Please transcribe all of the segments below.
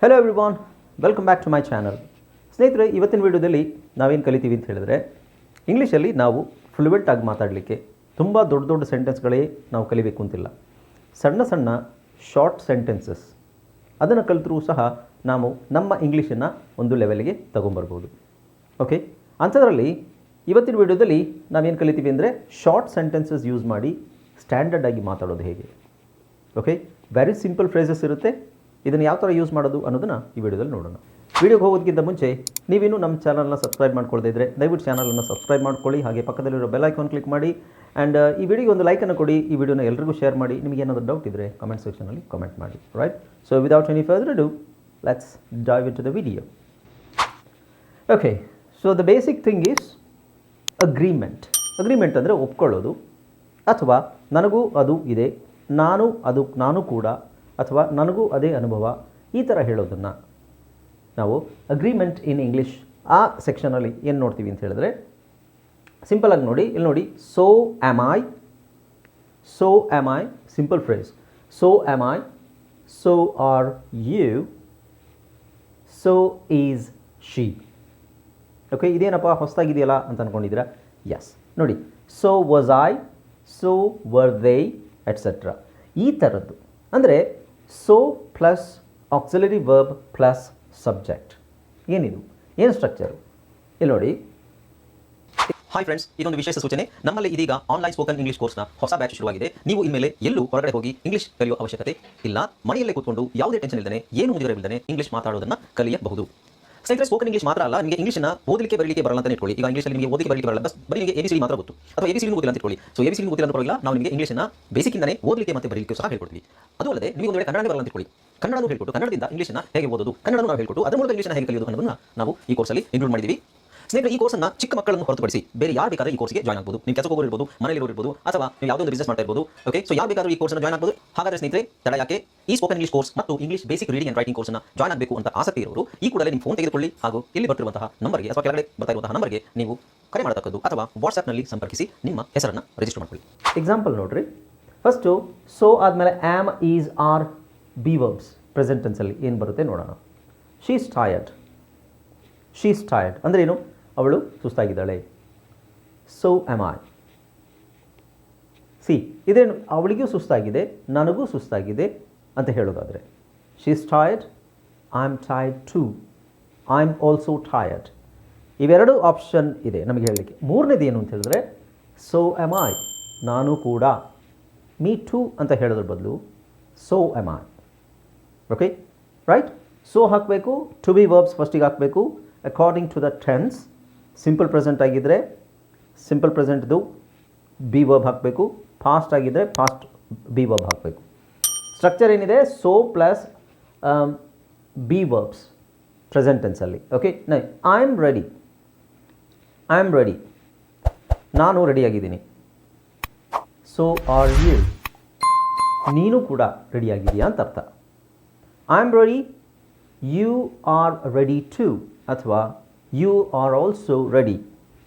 Hello everyone, welcome back to my channel. ಸ್ನೇಹಿತರೆ, ಇವತ್ತಿನ ವೀಡಿಯೋದಲ್ಲಿ ನಾವೇನು ಕಲಿತೀವಿ ಅಂತ ಹೇಳಿದ್ರೆ, ಇಂಗ್ಲೀಷಲ್ಲಿ ನಾವು ಫ್ಲೂಯೆಂಟ್ ಆಗಿ ಮಾತಾಡಲಿಕ್ಕೆ ತುಂಬ ದೊಡ್ಡ ದೊಡ್ಡ ಸೆಂಟೆನ್ಸ್ಗಳೇ ನಾವು ಕಲಿಬೇಕು ಅಂತಿಲ್ಲ. ಸಣ್ಣ ಸಣ್ಣ ಶಾರ್ಟ್ ಸೆಂಟೆನ್ಸಸ್ ಅದನ್ನು ಕಲಿತರೂ ಸಹ ನಾವು ನಮ್ಮ ಇಂಗ್ಲೀಷನ್ನು ಒಂದು ಲೆವೆಲ್ಗೆ ತೊಗೊಂಬರ್ಬೋದು. ಓಕೆ, ಅಂಥದ್ರಲ್ಲಿ ಇವತ್ತಿನ ವೀಡಿಯೋದಲ್ಲಿ ನಾವೇನು ಕಲಿತೀವಿ ಅಂದರೆ ಶಾರ್ಟ್ ಸೆಂಟೆನ್ಸಸ್ ಯೂಸ್ ಮಾಡಿ ಸ್ಟ್ಯಾಂಡರ್ಡ್ ಆಗಿ ಮಾತಾಡೋದು ಹೇಗೆ. ಓಕೆ, ವೆರಿ ಸಿಂಪಲ್ ಫ್ರೇಸಸ್ ಇರುತ್ತೆ. ಇದನ್ನು ಯಾವ ಥರ ಯೂಸ್ ಮಾಡೋದು ಅನ್ನೋದನ್ನು ಈ ವಿಡಿಯೋದಲ್ಲಿ ನೋಡೋಣ. ವಿಡಿಯೋಗೆ ಹೋಗೋದಕ್ಕಿಂತ ಮುಂಚೆ ನೀವೇನು ನಮ್ಮ ಚಾನಲ್ನ ಸಬ್ಸ್ಕ್ರೈಬ್ ಮಾಡ್ಕೊಳ್ತಾ ಇದ್ದರೆ ದಯವಿಟ್ಟು ಚಾನಲನ್ನು ಸಬ್ಸ್ಕ್ರೈಬ್ ಮಾಡ್ಕೊಳ್ಳಿ. ಹಾಗೆ ಪಕ್ಕದಲ್ಲಿರೋ ಬೆಲ್ ಐಕಾನ್ ಕ್ಲಿಕ್ ಮಾಡಿ ಆ್ಯಂಡ್ ಈ ವಿಡಿಯೋಗೆ ಒಂದು ಲೈಕನ್ನು ಕೊಡಿ. ಈ ವಿಡಿಯೋನ ಎಲ್ರಿಗೂ ಶೇರ್ ಮಾಡಿ. ನಿಮಗೆ ಏನಾದರೂ ಡೌಟ್ ಇದ್ದರೆ ಕಮೆಂಟ್ ಸೆಕ್ಷನಲ್ಲಿ ಕಮೆಂಟ್ ಮಾಡಿ. Right, so without any further do let's dive into the video. Okay, so the basic thing is agreement. Agreement ಅಂದರೆ ಒಪ್ಕೊಳ್ಳೋದು, ಅಥವಾ ನನಗೂ ಅದು ಇದೆ, ನಾನು ಕೂಡ, ಅಥವಾ ನನಗೂ ಅದೇ ಅನುಭವ, ಈ ಥರ ಹೇಳೋದನ್ನು ನಾವು ಅಗ್ರಿಮೆಂಟ್ ಇನ್ ಇಂಗ್ಲೀಷ್ ಆ ಸೆಕ್ಷನಲ್ಲಿ ಏನು ನೋಡ್ತೀವಿ ಅಂತ ಹೇಳಿದ್ರೆ, ಸಿಂಪಲಾಗಿ ನೋಡಿ, ಇಲ್ಲಿ ನೋಡಿ, so am I, simple phrase, so am I, so are you, so is she. Okay, ಇದೇನಪ್ಪ ಹೊಸದಾಗಿದೆಯಲ್ಲ ಅಂತ ಅಂದ್ಕೊಂಡಿದ್ದೀರಾ? ಎಸ್, ನೋಡಿ, so was I, so were they etcetera, ಈ ಥರದ್ದು. ಅಂದರೆ so plus auxiliary verb plus subject. ಏನಿದು, ಏನು ಸ್ಟ್ರಕ್ಚರು? ಇಲ್ಲಿ ನೋಡಿ. ಹಾಯ್ ಫ್ರೆಂಡ್ಸ್, ಇದೊಂದು ವಿಶೇಷ ಸೂಚನೆ. ನಮ್ಮಲ್ಲಿ ಇದೀಗ ಆನ್ಲೈನ್ ಸ್ಪೋಕನ್ ಇಂಗ್ಲಿಷ್ ಕೋರ್ಸ್ನ ಹೊಸ ಬ್ಯಾಚ್ ಶುರುವಾಗಿದೆ. ನೀವು ಇನ್ಮೇಲೆ ಎಲ್ಲೂ ಹೊರಗಡೆ ಹೋಗಿ ಇಂಗ್ಲಿಷ್ ಕಲಿಯುವ ಅವಶ್ಯಕತೆ ಇಲ್ಲ. ಮನೆಯಲ್ಲೇ ಕೂತ್ಕೊಂಡು ಯಾವುದೇ ಟೆನ್ಷನ್ ಇಲ್ಲದೆ, ಏನು ಮುಗಿದಿರಬಿಲ್ಲದೆ ಇಂಗ್ಲಿಷ್ ಮಾತಾಡೋದನ್ನು ಕಲಿಯಬಹುದು. ಸ್ನೇಹಿತರೆ, ಸ್ಪೋಕನ್ ಇಂಗ್ಲಿಷ್ ಮಾತ್ರ ಅಲ್ಲ, ನಿಮಗೆ ಇಂಗ್ಲಿಷ್ನ ಓದಲಿಕ್ಕೆ ಬರಲಿಕ್ಕೆ ಬರಲ್ಲ ಅಂತ ಇಟ್ಕೊಳ್ಳಿ. ಈಗ ಇಂಗ್ಲಿಷಲ್ಲಿ ನಿಮಗೆ ಓದಲಿಕ್ಕೆ ಬರಲಿಕ್ಕೆ ಬರಲ್ಲ, ಬರೀ ನಿಮಗೆ ABCD ಮಾತ್ರ ಗೊತ್ತು, ಅಥವಾ ABCD ಗೊತ್ತಿಲ್ಲ ಅಂತ ಇಟ್ಕೊಳ್ಳಿ. ಸೊ ABCD ಗೊತ್ತಿಲ್ಲ ಅಂತ ಪರವಾಗಿಲ್ಲ, ನಾವು ನಿಮಗೆ ಇಂಗ್ಲಿಷ್ನ ಬೇಸಿಕ್ಕಿಂದನೇ ಓದಲಿಕ್ಕೆ ಮತ್ತು ಬರಲಿಕ್ಕೆ ಸಹ ಹೇಳ್ಕೊಡ್ತೀವಿ. ಅದು ಅಲ್ಲದೆ ನಿಮಗೆ ಒಂದು ವೇಳೆ ಕನ್ನಡನೇ ಬರಲ್ಲ ಅಂತ ಇಟ್ಕೊಳ್ಳಿ, ಕನ್ನಡನೂ ಹೇಳ್ಕೊಟ್ಟು ಕನ್ನಡದಿಂದ ಇಂಗ್ಲಿಷ್ನ ಹೇಗೆ ಓದೋದು, ಕನ್ನಡನೂ ನಾವು ಹೇಳ್ಕೊಟ್ಟು ಅದರ ಮೂಲಕ ಇಂಗ್ಲಿಷ್ನ ಹೇಗೆ ಕಲಿಯೋದು ಅನ್ನೋದನ್ನು ನಾವು ಈ ಕೋರ್ಸಲ್ಲಿ ಇನ್ಕ್ಲೂಡ್ ಮಾಡಿದ್ದೀವಿ. ಸ್ನೇಹಿತರೆ, ಈ ಕೋರ್ಸನ್ನು ಚಿಕ್ಕ ಮಕ್ಕಳನ್ನು ಹೊರತುಪಡಿಸಿ ಬೇರೆ ಯಾರು ಬೇಕಾದ್ರೆ ಈ ಕೋರ್ಸ್ಗೆ ಜಾಯ್ನ್ ಆಗ್ಬೋದು. ನೀವು ಕೆಲಸ ಹೋಗೋರು ಇರ್ಬೋದು, ಮನೆಯಲ್ಲಿ ಇರ್ಬೋದು, ಅಥವಾ ನೀವು ಯಾವುದೋ ಒಂದು ಬಿಸ್ನೆಸ್ ಮಾಡ್ತಾ ಇರ್ಬೋದು. ಓಕೆ, ಸೊ ಯಾರು ಬೇಕಾದರೂ ಈ ಕೋರ್ಸ್ನ ಜಾಯ್ನ್ ಆಗ್ಬೋದು. ಹಾಗಾದರೆ ಸ್ನೇಹಿತರೆ, ತಡ ಯಾಕೆ? ಈ ಸ್ಪೋಕನ್ ಇಂಗ್ಲಿಷ್ ಕೋರ್ಸ್ ಮತ್ತು English basic reading and writing ಕೋರ್ಸ್ನ ಜಾಯ್ನ್ ಆಗಬೇಕು ಅಂತ ಆಸಕ್ತಿ ಇರೋರು ಈ ಕೂಡಲೇ ನಿಮ್ಮ ಫೋನ್ ತೆಗೆದುಕೊಳ್ಳಿ, ಹಾಗೂ ಇಲ್ಲಿ ಬರ್ತಿರುವಂತಹ ನಂಬರ್ಗೆ ಅಥವಾ ಕೆಳಗಡೆ ಬರ್ತಾ ಇರುವಂತಹ ನಂಬರ್ಗೆ ನೀವು ಕರೆ ಮಾಡತಕ್ಕದ್ದು, ಅಥವಾ ವಾಟ್ಸ್ಆ್ಯಪ್ನಲ್ಲಿ ಸಂಪರ್ಕಿಸಿ ನಿಮ್ಮ ಹೆಸರನ್ನು ರಿಜಿಸ್ಟರ್ ಮಾಡ್ಕೊಳ್ಳಿ. ಎಕ್ಸಾಂಪಲ್ ನೋಡ್ರಿ. ಫಸ್ಟು ಸೋ ಆದಮೇಲೆ am, is, are, be verbs present ಟೆನ್ಸಲ್ಲಿ ಏನು ಬರುತ್ತೆ ನೋಡೋಣ. ಶೀ ಈಸ್ ಟಯರ್ಡ್ ಅಂದರೆ ಏನು? ಅವಳು ಸುಸ್ತಾಗಿದ್ದಾಳೆ. So am I. ಸಿ, ಇದೇನು? ಅವಳಿಗೂ ಸುಸ್ತಾಗಿದೆ, ನನಗೂ ಸುಸ್ತಾಗಿದೆ ಅಂತ ಹೇಳೋದಾದರೆ she is tired, I am tired too, I am also tired. ಇವೆರಡು ಆಪ್ಷನ್ ಇದೆ ನಮಗೆ ಹೇಳಲಿಕ್ಕೆ. ಮೂರನೇದು ಏನು ಅಂತ ಹೇಳಿದ್ರೆ, ಸೋ ಆಮ್ ಐ, ನಾನು ಕೂಡ. ಮೀ ಟು ಅಂತ ಹೇಳೋದ್ರ ಬದಲು so am I. Okay, right. So ಹಾಕಬೇಕು, ಟು ಬಿ ವರ್ಬ್ಸ್ ಫಸ್ಟಿಗೆ ಹಾಕಬೇಕು according to the tense. Simple present ಆಗಿದ್ದರೆ ಸಿಂಪಲ್ ಪ್ರೆಸೆಂಟ್ದು ಬಿ ವರ್ಬ್ ಹಾಕಬೇಕು, ಫಾಸ್ಟ್ ಆಗಿದ್ದರೆ ಫಾಸ್ಟ್ ಬಿ ವರ್ಬ್ ಹಾಕಬೇಕು. ಸ್ಟ್ರಕ್ಚರ್ ಏನಿದೆ? So plus be verbs present ಟೆನ್ಸಲ್ಲಿ. ಓಕೆ, ಐ ಆಮ್ ರೆಡಿ, ನಾನು ರೆಡಿಯಾಗಿದ್ದೀನಿ. ಸೋ ಆರ್ ಯು, ನೀನು ಕೂಡ ರೆಡಿಯಾಗಿದೆಯಾ ಅಂತ ಅರ್ಥ. I am ready, you are ready too, ಅಥವಾ ಯು ಆರ್ ಆಲ್ಸೋ ರೆಡಿ.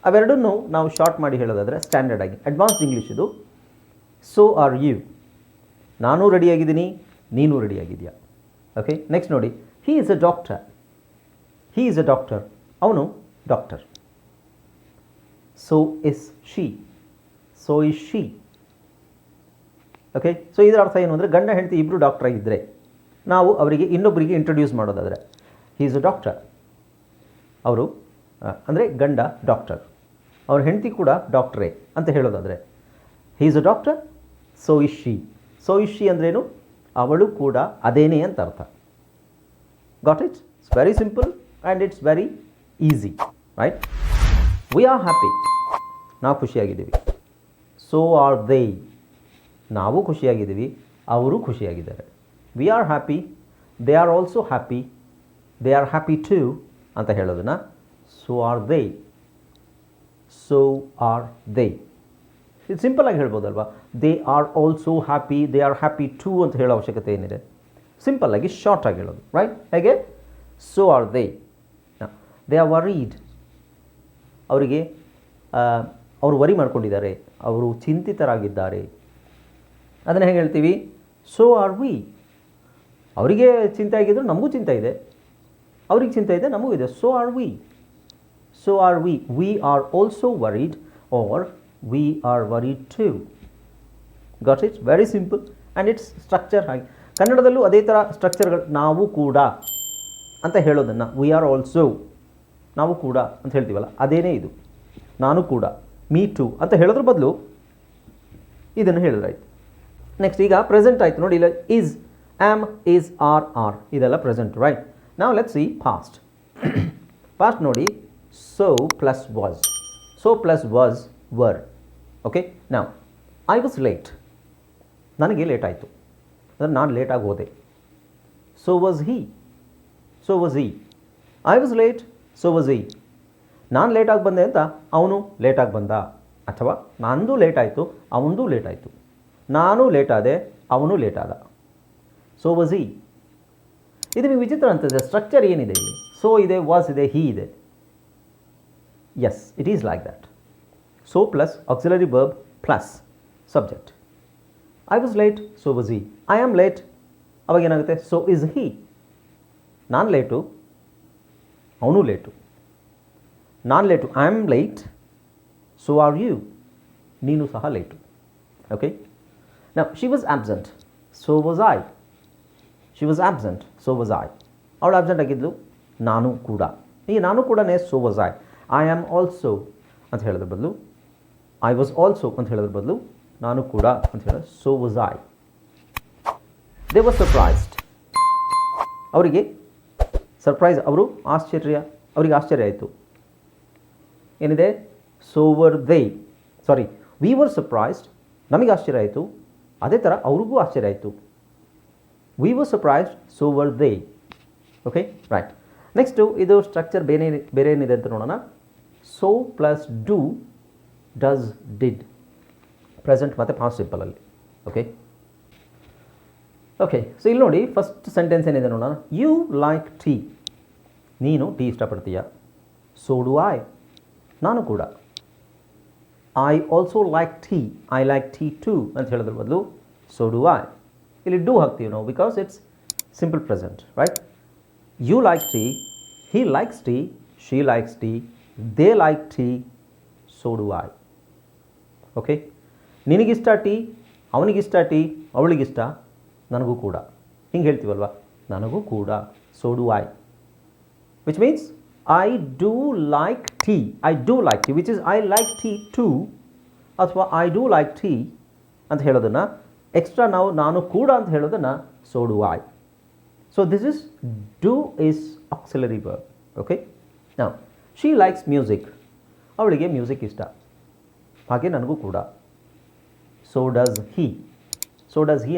ಅವೆರಡನ್ನೂ ನಾವು ಶಾರ್ಟ್ ಮಾಡಿ ಹೇಳೋದಾದರೆ ಸ್ಟ್ಯಾಂಡರ್ಡ್ ಆಗಿ ಅಡ್ವಾನ್ಸ್ಡ್ ಇಂಗ್ಲೀಷ್ ಇದು. ಸೋ ಆರ್ ಯು, ನಾನು ರೆಡಿಯಾಗಿದ್ದೀನಿ, ನೀನು ರೆಡಿಯಾಗಿದೆಯಾ. ಓಕೆ, ನೆಕ್ಸ್ಟ್ ನೋಡಿ. ಹೀ ಈಸ್ ಅ ಡಾಕ್ಟರ್, ಅವನು doctor. So is she, okay. So ಇದರ ಅರ್ಥ ಏನು ಅಂದರೆ, ಗಂಡ ಹೆಂಡತಿ ಇಬ್ಬರು ಡಾಕ್ಟರ್ ಆಗಿದ್ದರೆ ನಾವು ಅವರಿಗೆ ಇನ್ನೊಬ್ಬರಿಗೆ ಇಂಟ್ರೊಡ್ಯೂಸ್ ಮಾಡೋದಾದರೆ ಹೀ ಈಸ್ ಅ ಡಾಕ್ಟರ್, ಅವರು ಅಂದರೆ ಗಂಡ ಡಾಕ್ಟರ್, ಅವ್ರ ಹೆಂಡತಿ ಕೂಡ ಡಾಕ್ಟ್ರೇ ಅಂತ ಹೇಳೋದಾದರೆ he is a doctor, so is she ಅಂದ್ರೇನು? ಅವಳು ಕೂಡ ಅದೇನೇ ಅಂತ ಅರ್ಥ. Got it? It's very simple and it's very easy, right? We are happy, ನಾವು ಖುಷಿಯಾಗಿದ್ದೀವಿ. ಸೋ ಆರ್ ದೇ, ನಾವು ಖುಷಿಯಾಗಿದ್ದೀವಿ, ಅವರು ಖುಷಿಯಾಗಿದ್ದಾರೆ. We are happy, they are also happy, they are happy too ಅಂತ ಹೇಳೋದನ್ನು ಸೋ ಆರ್ ದೇ. ಇದು ಸಿಂಪಲಾಗಿ ಹೇಳ್ಬೋದಲ್ವಾ? They are also happy, they are happy too ಅಂತ ಹೇಳೋ ಅವಶ್ಯಕತೆ ಏನಿದೆ? ಸಿಂಪಲ್ಲಾಗಿ ಶಾರ್ಟಾಗಿ ಹೇಳೋದು, ರೈಟ್? ಹೇಗೆ? So are they are worried, ಅವರಿಗೆ ಅವರು ವರಿ ಮಾಡ್ಕೊಂಡಿದ್ದಾರೆ, ಅವರು ಚಿಂತಿತರಾಗಿದ್ದಾರೆ. ಅದನ್ನು ಹೇಗೆ ಹೇಳ್ತೀವಿ? ಸೋ ಆರ್ ವಿ, ಅವರಿಗೆ ಚಿಂತೆ ಆಗಿದ್ರು ನಮಗೂ ಚಿಂತೆ ಇದೆ, ಅವ್ರಿಗೆ ಚಿಂತೆ ಇದೆ ನಮಗೂ ಇದೆ. So are we. We are also worried are we are worried too. Got it? Very simple and it's structure. ಹಾಗೆ ಕನ್ನಡದಲ್ಲೂ ಅದೇ ಥರ ಸ್ಟ್ರಕ್ಚರ್ಗಳು. ನಾವು ಕೂಡ ಅಂತ ಹೇಳೋದನ್ನು ವಿ ಆರ್ ಆಲ್ಸೋ, ನಾವು ಕೂಡ ಅಂತ ಹೇಳ್ತೀವಲ್ಲ, ಅದೇನೇ ಇದು. ನಾನು ಕೂಡ, ಮೀ ಟು ಅಂತ ಹೇಳೋದ್ರ ಬದಲು ಇದನ್ನು ಹೇಳಿದ್ರಾಯ್ತು. ನೆಕ್ಸ್ಟ್ ಈಗ ಪ್ರೆಸೆಂಟ್ ಆಯಿತು ನೋಡಿ. ಇಲ್ಲ ಈಸ್, ಆಮ್, ಈಸ್, ಆರ್ ಇದೆಲ್ಲ ಪ್ರೆಸೆಂಟ್, ರೈಟ್? ನಾವು ಲೆಟ್ಸ್ ಸಿ ಪಾಸ್ಟ್. ಪಾಸ್ಟ್ ನೋಡಿ, so plus was were. Okay, ನಾವು ಐ ವಾಸ್ ಲೇಟ್, ನನಗೆ ಲೇಟ್ ಆಯಿತು ಅಂದರೆ ನಾನು ಲೇಟಾಗಿ ಹೋದೆ. So was he. I was late, so was ಹಿ. ನಾನು ಲೇಟಾಗಿ ಬಂದೆ ಅಂತ ಅವನು ಲೇಟಾಗಿ ಬಂದ, ಅಥವಾ ನಂದು ಲೇಟ್ ಆಯಿತು ಅವನದು ಲೇಟ್ ಆಯಿತು, ನಾನು ಲೇಟ್ ಆದೆ ಅವನು ಲೇಟ್ ಆದ. ಸೊ ವಾಸ್ ಹಿ. ಇದು ನಿಮಗೆ ವಿಚಿತ್ರ ಅಂತದೆ. ಸ್ಟ್ರಕ್ಚರ್ ಏನಿದೆ ಇಲ್ಲಿ? ಸೊ ಇದೆ, ವಾಸ್ ಇದೆ, ಹಿ ಇದೆ. Yes, it is like that. So plus auxiliary verb plus subject. I was late, so was he. I am late, ಅವಾಗ ಏನಾಗುತ್ತೆ? So is he. ನಾನು ಲೇಟು, ಅವನು ಲೇಟು. ನಾನು late, I am late, so are you. ನೀನು ಸಹ late. Okay, now she was absent, so was I. She was absent, so was I. ಅವಳು absent ಆಗಿದ್ಲು, ನಾನು ಕೂಡ. ಈ ನಾನು ಕೂಡನೇ so was I am also ಅಂತ ಹೇಳೋದ್ರ ಬದಲು, ಐ ವಾಸ್ ಆಲ್ಸೋ ಅಂತ ಹೇಳೋದ್ರ ಬದಲು ನಾನು ಕೂಡ ಅಂತ ಹೇಳೋದು so was I. They was surprised. ಅವರಿಗೆ ಸರ್ಪ್ರೈಸ್, ಅವರಿಗೆ ಆಶ್ಚರ್ಯ ಆಯಿತು. ಏನಿದೆ? So were they. Sorry, we were surprised, ನಮಗೆ ಆಶ್ಚರ್ಯ ಆಯಿತು. ಅದೇ ಥರ ಅವ್ರಿಗೂ ಆಶ್ಚರ್ಯ ಆಯಿತು. We were surprised, so were they. Okay, right. Next ಇದು ಸ್ಟ್ರಕ್ಚರ್ ಬೇರೆ ಏನಿದೆ ಅಂತ ನೋಡೋಣ. So plus do, does, did. Present ಮತ್ತು ಪಾಸ್ಟ್ ಸಿಂಪಲಲ್ಲಿ. ಓಕೆ, ಸೊ ಇಲ್ಲಿ ನೋಡಿ ಫಸ್ಟ್ ಸೆಂಟೆನ್ಸ್ ಏನಿದೆ ನೋಡೋಣ. You like tea. ನೀನು ಟೀ ಇಷ್ಟಪಡ್ತೀಯ. So do I. ನಾನು ಕೂಡ. I also like tea. I like tea too ಅಂತ ಹೇಳೋದ್ರ ಬದಲು ಸೊ ಡು ಐ. ಇಲ್ಲಿ ಡೂ ಹಾಕ್ತೀವಿ ನಾವು, because it's simple present, right? You like tea, he likes tea, she likes tea, they like tea, so do I. Okay, ನಿನಗಿಷ್ಟ tea, ಅವನಿಗಿಷ್ಟ tea, ಅವಳಿಗಿಷ್ಟ, ನನಗೂ ಕೂಡ. ಹಿಂಗೆ ಹೇಳ್ತೀವಲ್ವ, ನನಗೂ ಕೂಡ. So do I, which means I do like tea. Which is I like tea too, ಅಥವಾ ಐ ಡೂ ಲೈಕ್ ಟೀ ಅಂತ ಹೇಳೋದನ್ನು ಎಕ್ಸ್ಟ್ರಾ ನಾವು ನಾನು ಕೂಡ ಅಂತ ಹೇಳೋದನ್ನು so do I. So this is do is auxiliary verb. Okay, ನಾವು she likes music. ಅವಳಿಗೆ ಮ್ಯೂಸಿಕ್ ಇಷ್ಟ, ಹಾಗೆ ನನಗೂ ಕೂಡ. So does he.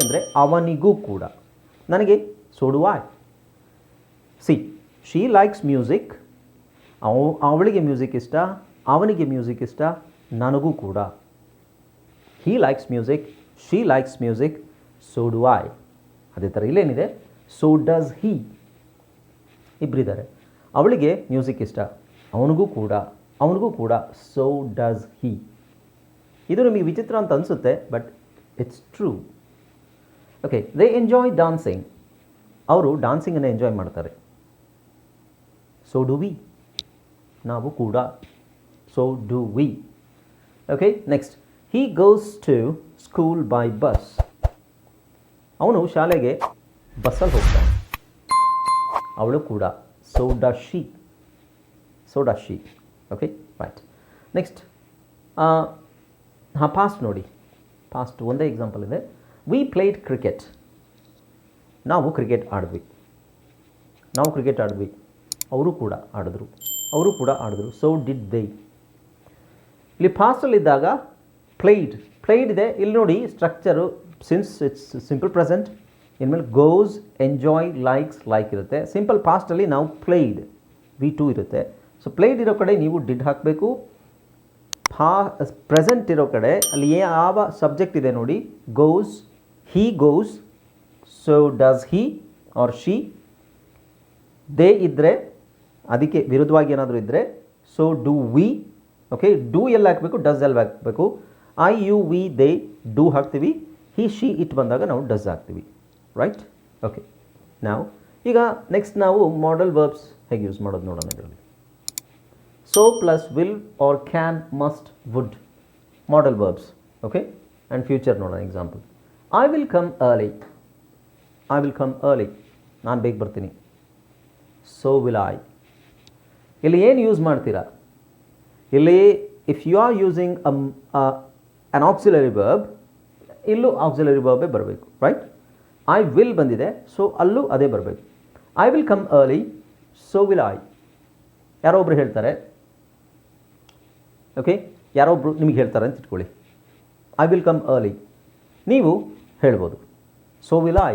ಅಂದರೆ ಅವನಿಗೂ ಕೂಡ. ನನಗೆ so do I. See, she likes music, ಅವಳಿಗೆ ಮ್ಯೂಸಿಕ್ ಇಷ್ಟ, ಅವನಿಗೆ ಮ್ಯೂಸಿಕ್ ಇಷ್ಟ, ನನಗೂ ಕೂಡ. He likes music, she likes music, so do I. ಅದೇ ಥರ ಇಲ್ಲೇನಿದೆ? ಸೊ ಡಸ್ ಹಿ. ಇಬ್ಬರಿದ್ದಾರೆ, ಅವಳಿಗೆ ಮ್ಯೂಸಿಕ್ ಇಷ್ಟ, ಅವನಿಗೂ ಕೂಡ. So does he. ಇದು ನಿಮಗೆ ವಿಚಿತ್ರ ಅಂತ ಅನಿಸುತ್ತೆ, but it's true. Okay, they enjoy dancing. ಅವರು ಡಾನ್ಸಿಂಗನ್ನು ಎಂಜಾಯ್ ಮಾಡ್ತಾರೆ. So do we. ನಾವು ಕೂಡ. So do we. Okay, next, he goes to school by bus. ಅವನು ಶಾಲೆಗೆ ಬಸ್ಸಲ್ಲಿ ಹೋಗ್ತಾನೆ. ಅವಳು ಕೂಡ. So does she. Okay, right. Next, past ನೋಡಿ. ಪಾಸ್ಟ್ ಒಂದೇ ಎಕ್ಸಾಂಪಲ್ ಇದೆ. We played cricket. ನಾವು ಕ್ರಿಕೆಟ್ ಆಡಿದ್ವಿ. ಅವರು ಕೂಡ ಆಡಿದ್ರು. So did they. ಇಲ್ಲಿ ಪಾಸ್ಟಲ್ಲಿದ್ದಾಗ ಪ್ಲೇಡ್ ಇದೆ. ಇಲ್ಲಿ ನೋಡಿ structure, since it's simple present, ಇನ್ಮೇಲೆ ಗೋಸ್, ಎಂಜಾಯ್, ಲೈಕ್ ಇರುತ್ತೆ. ಸಿಂಪಲ್ ಪಾಸ್ಟಲ್ಲಿ ನಾವು ಪ್ಲೇಡ್, V2 ಇರುತ್ತೆ. ಸೊ ಪ್ಲೇಡ್ ಇರೋ ಕಡೆ ನೀವು ಡಿಡ್ ಹಾಕಬೇಕು. ಪ್ರೆಸೆಂಟ್ ಇರೋ ಕಡೆ ಅಲ್ಲಿ ಯಾವ ಸಬ್ಜೆಕ್ಟ್ ಇದೆ ನೋಡಿ, goes, he goes, so does he or she. They ಇದ್ದರೆ, ಅದಕ್ಕೆ ವಿರುದ್ಧವಾಗಿ ಏನಾದರೂ ಇದ್ದರೆ so do we. Okay, do ಎಲ್ಲಿ ಹಾಕಬೇಕು, ಡಸ್ ಎಲ್ಲಿ ಹಾಕಬೇಕು. I, you, we, they, do ಹಾಕ್ತೀವಿ. ಹಿ, ಶಿ, ಇಟ್ ಬಂದಾಗ ನಾವು ಡಸ್ ಹಾಕ್ತೀವಿ, ರೈಟ್? ಓಕೆ, ನಾವು ಈಗ ನೆಕ್ಸ್ಟ್ ನಾವು ಮಾಡಲ್ ವರ್ಬ್ಸ್ ಹೇಗೆ ಯೂಸ್ ಮಾಡೋದು ನೋಡೋಣ ಇದರಲ್ಲಿ. So plus will or can must would modal verbs. Okay, and future ನೋಡೋಣ. Example, I will come early. I will come early, ನಾನು ಬೇಗ ಬರ್ತೀನಿ. So will I. ಇಲ್ಲಿ ಏನು ಯೂಸ್ ಮಾಡ್ತೀರಾ? ಇಲ್ಲಿ if you are using an auxiliary verb, ಇಲ್ಲೂ auxiliary ವರ್ಬೇ ಬರಬೇಕು, ರೈಟ್? ಐ ವಿಲ್ ಬಂದಿದೆ, ಸೊ ಅಲ್ಲೂ ಅದೇ ಬರಬೇಕು. I will come early, so will I. ಯಾರೋ ಒಬ್ರು ಹೇಳ್ತಾರೆ, ಓಕೆ, ಯಾರೋ ಒಬ್ರು ನಿಮಗೆ ಹೇಳ್ತಾರೆ ಅಂತ ಇಟ್ಕೊಳ್ಳಿ, ಐ ವಿಲ್ ಕಮ್ ಅರ್ಲಿ. ನೀವು ಹೇಳ್ಬೋದು ಸೊ ವಿಲ್ ಐ.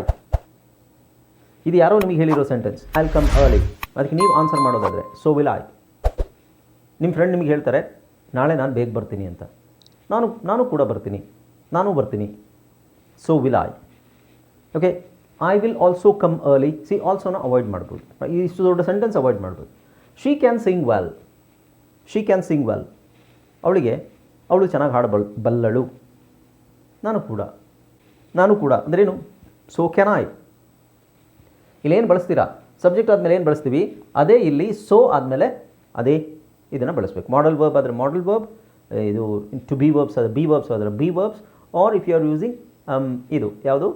ಇದು ಯಾರೋ ನಿಮಗೆ ಹೇಳಿರೋ sentence, I will come early. ಅದಕ್ಕೆ ನೀವು ಆನ್ಸರ್ ಮಾಡೋದಾದರೆ ಸೊ ವಿಲ್ ಐ. ನಿಮ್ಮ ಫ್ರೆಂಡ್ ನಿಮಗೆ ಹೇಳ್ತಾರೆ, ನಾಳೆ ನಾನು ಬೇಗ ಬರ್ತೀನಿ ಅಂತ. ನಾನು ಕೂಡ ಬರ್ತೀನಿ, ನಾನು ಬರ್ತೀನಿ. So will I. Okay, I will also come early. See, ಆಲ್ಸೋನ ಅವಾಯ್ಡ್ ಮಾಡ್ಬೋದು, ಇಷ್ಟು ದೊಡ್ಡ ಸೆಂಟೆನ್ಸ್ ಅವಾಯ್ಡ್ ಮಾಡ್ಬೋದು. She can sing well. She can sing well. ಅವಳು ಚೆನ್ನಾಗಿ ಹಾಡಬಲ್ಲಳು. ನಾನು ಕೂಡ ಅಂದ್ರೇನು? So can I. ಇಲ್ಲೇನು ಬಳಸ್ತೀರಾ? ಸಬ್ಜೆಕ್ಟ್ ಆದಮೇಲೆ ಏನು ಬಳಸ್ತೀವಿ ಅದೇ ಇಲ್ಲಿ ಸೊ ಆದಮೇಲೆ ಅದೇ ಇದನ್ನು ಬಳಸಬೇಕು. ಮಾಡಲ್ ವರ್ಬ್ ಆದರೆ ಮಾಡಲ್ ವರ್ಬ್, ಇದು ಟು ಬಿ ವರ್ಬ್ಸ್ ಆದರೆ ಬಿ ವರ್ಬ್ಸ್ ಆದರೆ be verbs, or if you are using ಇದು ಯಾವುದು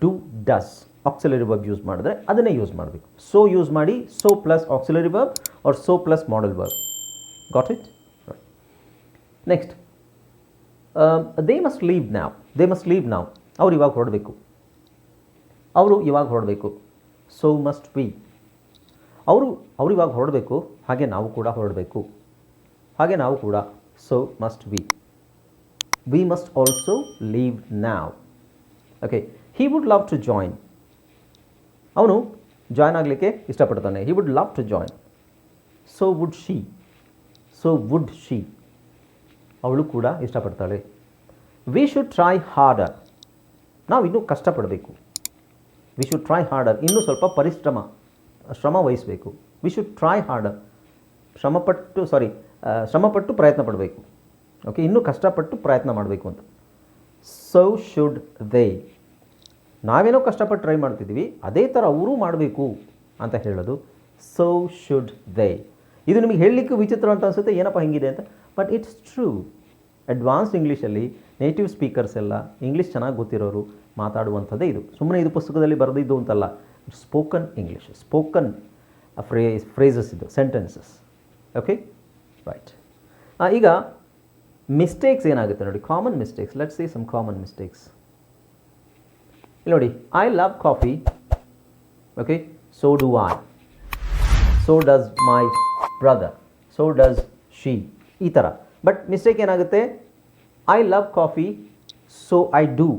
do does auxiliary verb use ಮಾಡಿದ್ರೆ ಅದನ್ನೇ ಯೂಸ್ ಮಾಡಬೇಕು. ಸೊ ಯೂಸ್ ಮಾಡಿ, so plus auxiliary verb or so plus modal verb. Got it? Next, they must leave now. They must leave now. ಅವ್ರು ಇವಾಗ ಹೊರಡಬೇಕು. So must we. ಅವರು ಇವಾಗ ಹೊರಡಬೇಕು, ಹಾಗೆ ನಾವು ಕೂಡ ಹೊರಡಬೇಕು. So must V. We must also leave now. Okay, he would love to join. ಅವನು ಜಾಯ್ನ್ ಆಗಲಿಕ್ಕೆ ಇಷ್ಟಪಡ್ತಾನೆ. He would love to join. So would she. ಅವಳು ಕೂಡ ಇಷ್ಟಪಡ್ತಾಳೆ. We should try harder. ನಾವು ಇನ್ನೂ ಕಷ್ಟಪಡಬೇಕು. We should try harder. ಇನ್ನೂ ಸ್ವಲ್ಪ ಶ್ರಮ ವಹಿಸಬೇಕು. We should try harder. ಶ್ರಮಪಟ್ಟು ಪ್ರಯತ್ನ ಪಡಬೇಕು. ಓಕೆ, ಇನ್ನೂ ಕಷ್ಟಪಟ್ಟು ಪ್ರಯತ್ನ ಮಾಡಬೇಕು ಅಂತ. So should they. ನಾವೇನೋ ಕಷ್ಟಪಟ್ಟು ಟ್ರೈ ಮಾಡ್ತಿದ್ದೀವಿ, ಅದೇ ಥರ ಅವರೂ ಮಾಡಬೇಕು ಅಂತ ಹೇಳೋದು ಸೊ ಶುಡ್ ದೇ. ಇದು ನಿಮಗೆ ಹೇಳಲಿಕ್ಕೂ ವಿಚಿತ್ರ ಅಂತ ಅನಿಸುತ್ತೆ, ಏನಪ್ಪ ಹಿಂಗಿದೆ ಅಂತ. But it's true. ಅಡ್ವಾನ್ಸ್ಡ್ ಇಂಗ್ಲೀಷಲ್ಲಿ ನೇಟಿವ್ ಸ್ಪೀಕರ್ಸ್ ಎಲ್ಲ ಇಂಗ್ಲೀಷ್ ಚೆನ್ನಾಗಿ ಗೊತ್ತಿರೋರು ಮಾತಾಡುವಂಥದ್ದೇ ಇದು. ಸುಮ್ಮನೆ ಇದು ಪುಸ್ತಕದಲ್ಲಿ ಬರೆದಿದ್ದು ಅಂತಲ್ಲ. ಸ್ಪೋಕನ್ ಇಂಗ್ಲೀಷ್, ಸ್ಪೋಕನ್ ಫ್ರೇಸಸ್ ಇದು, ಸೆಂಟೆನ್ಸಸ್. Okay, right. ಈಗ ಮಿಸ್ಟೇಕ್ಸ್ ಏನಾಗುತ್ತೆ ನೋಡಿ, common mistakes. Let's see some common mistakes. ಇಲ್ಲಿ ನೋಡಿ, I love coffee. Okay, so do I. So does my brother. So does she. ಈ ಥರ. ಬಟ್ ಮಿಸ್ಟೇಕ್ ಏನಾಗುತ್ತೆ, I love coffee so I do.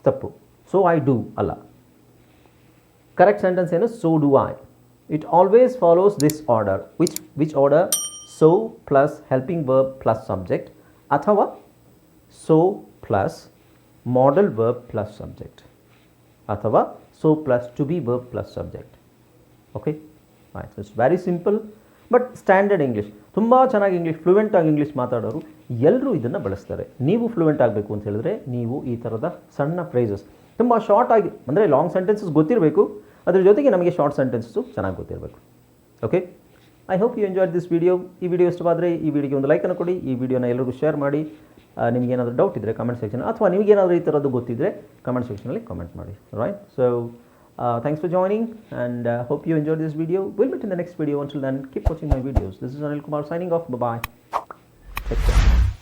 ತಪ್ಪು. So I do ಅಲ್ಲ. Correct sentence ಏನು? So do I. It always follows this order. Which order? So plus helping verb plus subject, ಅಥವಾ so plus modal verb plus subject, ಅಥವಾ so plus to be verb plus subject. Okay, ಆಯ್ತು. It's very simple. But standard English, ತುಂಬ ಚೆನ್ನಾಗಿ English, ಫ್ಲೂಯೆಂಟಾಗಿ English ಮಾತಾಡೋರು ಎಲ್ಲರೂ ಇದನ್ನು ಬಳಸ್ತಾರೆ. ನೀವು ಫ್ಲೂಯೆಂಟ್ ಆಗಬೇಕು ಅಂತ ಹೇಳಿದ್ರೆ ನೀವು ಈ ಥರದ ಸಣ್ಣ ಫ್ರೇಸಸ್, ತುಂಬ ಶಾರ್ಟ್ ಆಗಿ, ಅಂದರೆ ಲಾಂಗ್ ಸೆಂಟೆನ್ಸಸ್ ಗೊತ್ತಿರಬೇಕು, ಅದ್ರ ಜೊತೆಗೆ ನಮಗೆ ಶಾರ್ಟ್ ಸೆಂಟೆನ್ಸು ಚೆನ್ನಾಗಿ ಗೊತ್ತಿರಬೇಕು. Okay, I hope you enjoyed this video. ಈ ವಿಡಿಯೋ ಇಷ್ಟವಾದರೆ ಈ ವಿಡಿಯೋಗೆ ಒಂದು ಲೈಕನ್ನು ಕೊಡಿ. ಈ ವಿಡಿಯೋನ ಎಲ್ಲರಿಗೂ ಶೇರ್ ಮಾಡಿ. ನಿಮಗೇನಾದರೂ ಡೌಟ್ ಇದ್ದರೆ ಕಮೆಂಟ್ ಸೆಕ್ಷನ್, ಅಥವಾ ನಿಮಗೇನಾದರೂ ಈ ಥರದ್ದು ಗೊತ್ತಿದ್ದರೆ ಕಮೆಂಟ್ ಸೆಕ್ಷನಲ್ಲಿ ಕಮೆಂಟ್ ಮಾಡಿ. Right? So thanks for joining, and hope you enjoyed this video. We'll meet in the next video. Until then, keep watching my videos. This is Anil Kumar signing off. Bye bye. Take care.